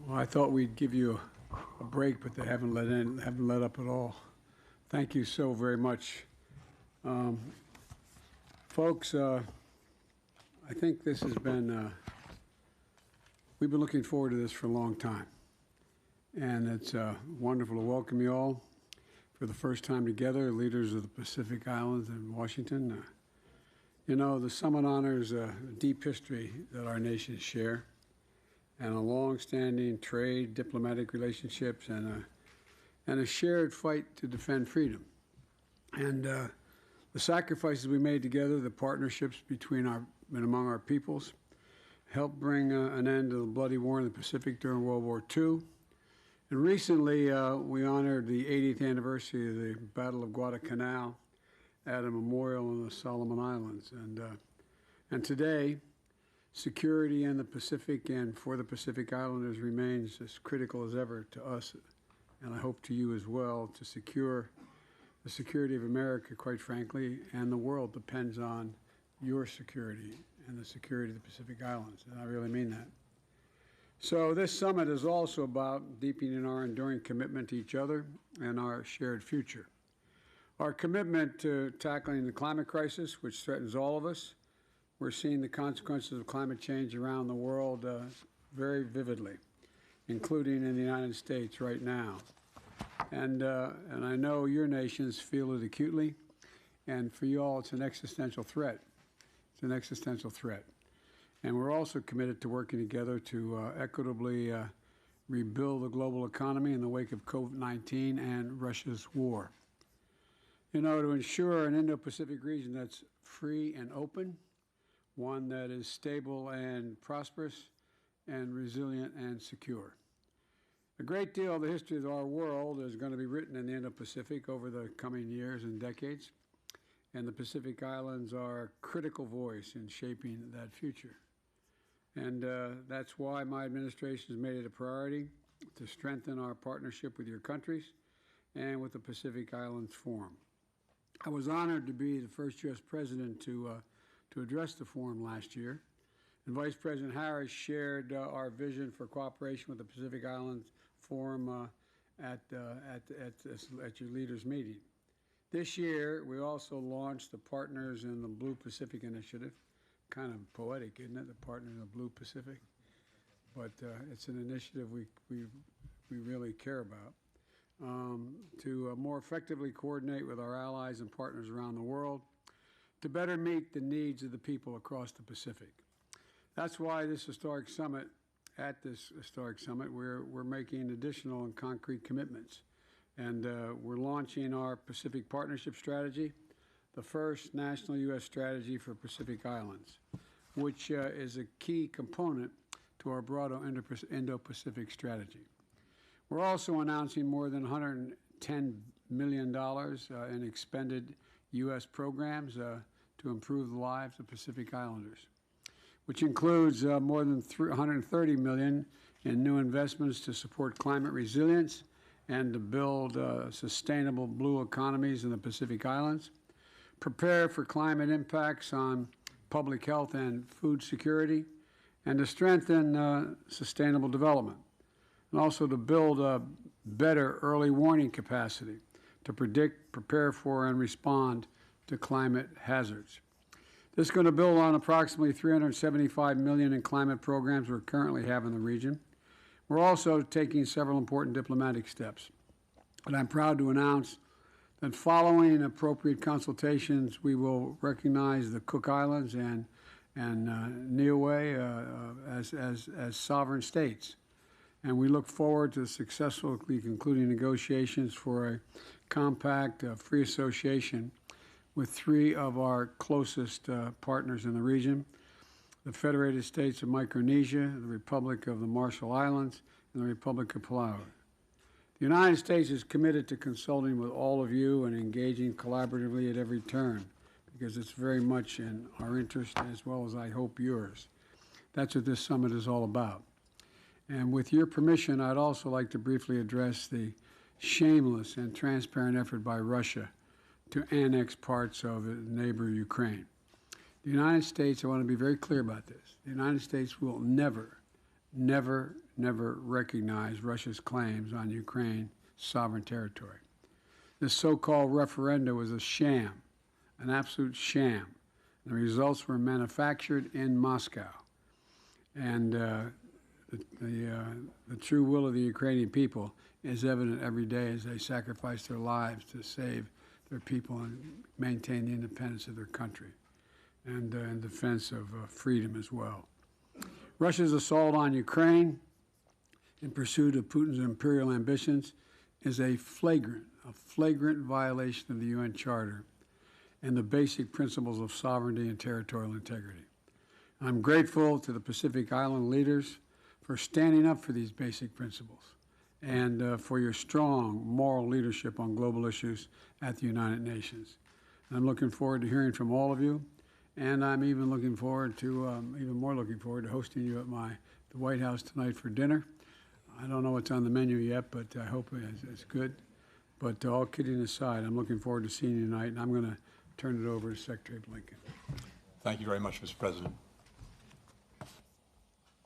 Well, I thought we'd give you a break, but they haven't let up at all. Thank you so very much. Um, Folks, I think this has been, we've been looking forward to this for a long time. And it's wonderful to welcome you all for the first time together, leaders of the Pacific Islands and Washington. You know, the summit honors a deep history that our nations share, and a long-standing trade, diplomatic relationships, and a shared fight to defend freedom. And the sacrifices we made together, the partnerships between and among our peoples, helped bring an end to the bloody war in the Pacific during World War II. And recently, we honored the 80th anniversary of the Battle of Guadalcanal at a memorial in the Solomon Islands. And today, security in the Pacific and for the Pacific Islanders remains as critical as ever to us, and I hope to you as well, to secure the security of America, quite frankly, and the world depends on your security and the security of the Pacific Islands, and I really mean that. So this summit is also about deepening our enduring commitment to each other and our shared future. Our commitment to tackling the climate crisis, which threatens all of us. We're seeing the consequences of climate change around the world very vividly, including in the United States right now. And I know your nations feel it acutely, and for you all, it's an existential threat. It's an existential threat. And we're also committed to working together to equitably rebuild the global economy in the wake of COVID-19 and Russia's war. You know, to ensure an Indo-Pacific region that's free and open, one that is stable and prosperous, and resilient and secure. A great deal of the history of our world is going to be written in the Indo-Pacific over the coming years and decades, and the Pacific Islands are a critical voice in shaping that future. And that's why my administration has made it a priority to strengthen our partnership with your countries and with the Pacific Islands Forum. I was honored to be the first U.S. president to address the forum last year, and Vice President Harris shared our vision for cooperation with the Pacific Islands Forum at your leaders' meeting. This year, we also launched the Partners in the Blue Pacific Initiative. Kind of poetic, isn't it? The Partners in the Blue Pacific, but it's an initiative we really care about. To more effectively coordinate with our allies and partners around the world to better meet the needs of the people across the Pacific. That's why this historic summit, we're making additional and concrete commitments. And we're launching our Pacific Partnership Strategy, the first national U.S. strategy for Pacific Islands, which is a key component to our broader Indo-Pacific strategy. We're also announcing more than $110 million in expended U.S. programs to improve the lives of Pacific Islanders, which includes more than $130 million in new investments to support climate resilience and to build sustainable blue economies in the Pacific Islands, prepare for climate impacts on public health and food security, and to strengthen sustainable development, and also to build a better early warning capacity to predict, prepare for, and respond to climate hazards. This is going to build on approximately $375 million in climate programs we currently have in the region. We're also taking several important diplomatic steps. And I'm proud to announce that following appropriate consultations, we will recognize the Cook Islands and Niue as sovereign states. And we look forward to successfully concluding negotiations for a compact free association with three of our closest partners in the region, the Federated States of Micronesia, the Republic of the Marshall Islands, and the Republic of Palau. The United States is committed to consulting with all of you and engaging collaboratively at every turn, because it's very much in our interest as well as I hope yours. That's what this summit is all about. And with your permission, I'd also like to briefly address the shameless and transparent effort by Russia to annex parts of neighbor Ukraine. The United States, I want to be very clear about this, the United States will never, never, never recognized Russia's claims on Ukraine's sovereign territory. This so-called referenda was a sham, an absolute sham. The results were manufactured in Moscow. And the true will of the Ukrainian people is evident every day as they sacrifice their lives to save their people and maintain the independence of their country and in defense of freedom as well. Russia's assault on Ukraine in pursuit of Putin's imperial ambitions is a flagrant violation of the UN Charter and the basic principles of sovereignty and territorial integrity. I'm grateful to the Pacific Island leaders for standing up for these basic principles and for your strong moral leadership on global issues at the United Nations. I'm looking forward to hearing from all of you, and I'm even looking forward to, hosting you at the White House tonight for dinner. I don't know what's on the menu yet, but I hope it's good. But all kidding aside, I'm looking forward to seeing you tonight, and I'm going to turn it over to Secretary Blinken. Thank you very much, Mr. President.